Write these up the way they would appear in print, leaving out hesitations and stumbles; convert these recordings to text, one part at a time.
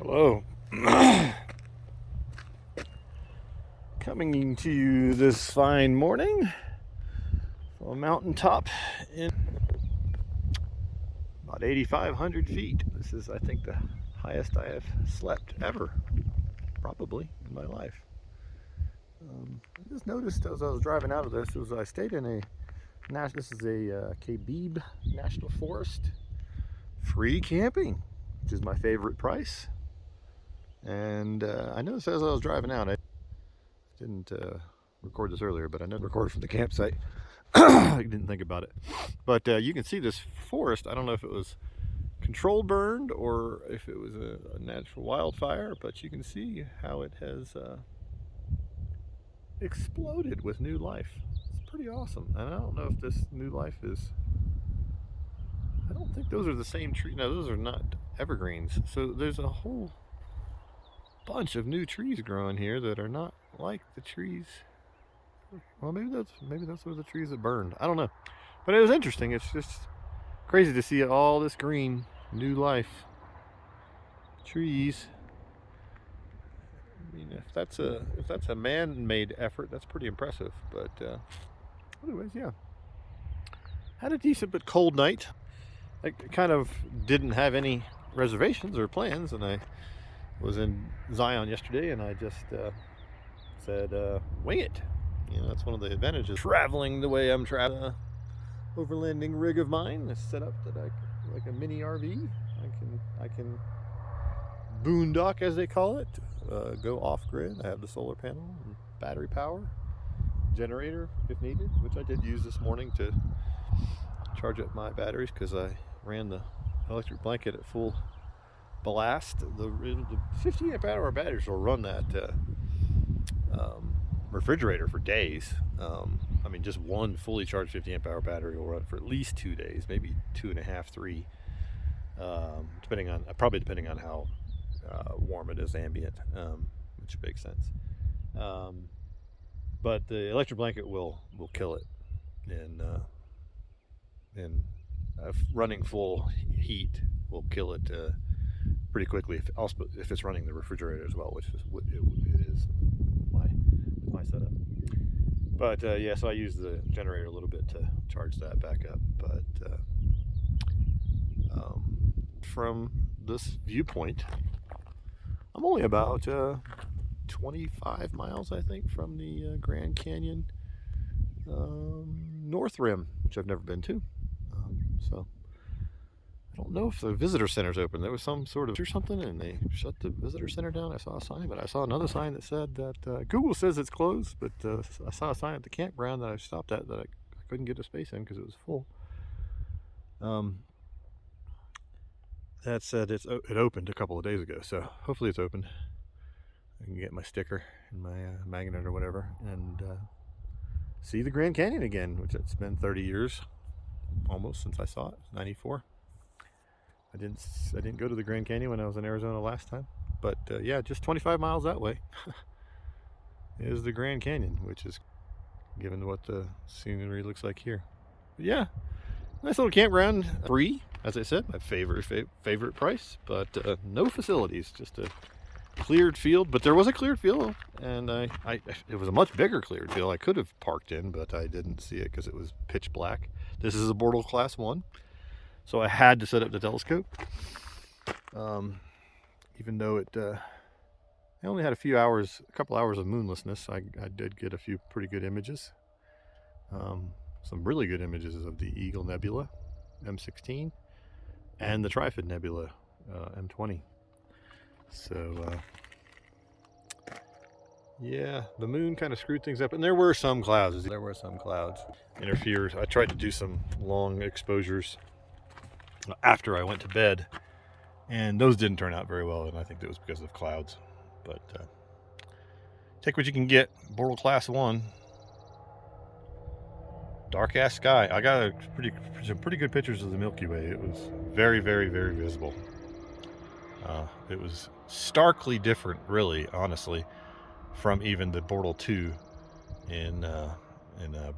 Hello. Coming to you this fine morning from a mountaintop in about 8,500 feet. This is, I think, the highest I have slept ever, probably, in my life. I just noticed as I was driving out of this, I stayed in this is a Khabib National Forest, free camping, which is my favorite price. And I noticed as I was driving out, I didn't record this earlier, but I never recorded from the campsite. I didn't think about it. But you can see this forest. I don't know if it was controlled burned or if it was a natural wildfire, but you can see how it has exploded with new life. It's pretty awesome. And I don't know if this new life is... I don't think those are the same trees. No, those are not evergreens. So there's a whole bunch of new trees growing here that are not like the trees. Well, maybe that's where the trees that burned. I don't know, but it was interesting. It's just crazy to see all this green, new life, trees. I mean, if that's a man-made effort, that's pretty impressive. But anyways, yeah, had a decent but cold night. I kind of didn't have any reservations or plans, and I was in Zion yesterday, and I just said, wing it. You know, that's one of the advantages traveling the way I'm traveling. Overlanding rig of mine is set up that like a mini RV. I can boondock, as they call it, go off grid. I have the solar panel and battery power, generator if needed, which I did use this morning to charge up my batteries because I ran the electric blanket at full blast. The 50 amp hour batteries will run that refrigerator for days. I mean, just one fully charged 50 amp hour battery will run for at least 2 days, maybe 2.5, 3, depending on how warm it is ambient, which makes sense. But the electric blanket will kill it in running full heat will kill it pretty quickly if it's running the refrigerator as well, which is what it is my setup. But yeah, so I use the generator a little bit to charge that back up. But from this viewpoint, I'm only about 25 miles, I think, from the Grand Canyon North Rim, which I've never been to. So I don't know if the visitor center's open. There was some sort of or something, and they shut the visitor center down. I saw a sign, but I saw another sign that said that Google says it's closed, but I saw a sign at the campground that I stopped at that I couldn't get a space in because it was full. That said it opened a couple of days ago, so hopefully it's open. I can get my sticker and my magnet or whatever and see the Grand Canyon again, which it's been 30 years almost since I saw it. 94. I didn't go to the Grand Canyon when I was in Arizona last time, but yeah, just 25 miles that way is the Grand Canyon, which is, given what the scenery looks like here. But yeah, nice little campground. Free, as I said, my favorite price, but no facilities, just a cleared field. But there was a cleared field, and it was a much bigger cleared field. I could have parked in, but I didn't see it because it was pitch black. This is a Bortle Class 1. So I had to set up the telescope, even though I only had a couple hours of moonlessness. I did get a few pretty good images, some really good images of the Eagle Nebula, M16, and the Trifid Nebula, M20. So, yeah, the moon kind of screwed things up, and there were some clouds. Interfered. I tried to do some long exposures after I went to bed, and those didn't turn out very well, and I think that was because of clouds. But take what you can get. Bortle Class 1, dark ass sky. I got some pretty good pictures of the Milky Way. It was very, very, very visible. It was starkly different, really, honestly, from even the Bortle 2 in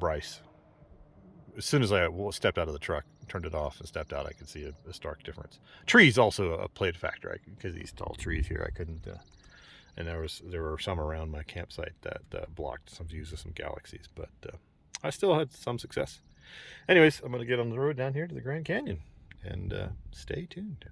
Bryce. As soon as I stepped out of the truck turned it off and stepped out, I could see a stark difference. Trees also played a factor, because these tall trees here, I couldn't. And there were some around my campsite that blocked some views of some galaxies, but I still had some success. Anyways, I'm going to get on the road down here to the Grand Canyon, and stay tuned.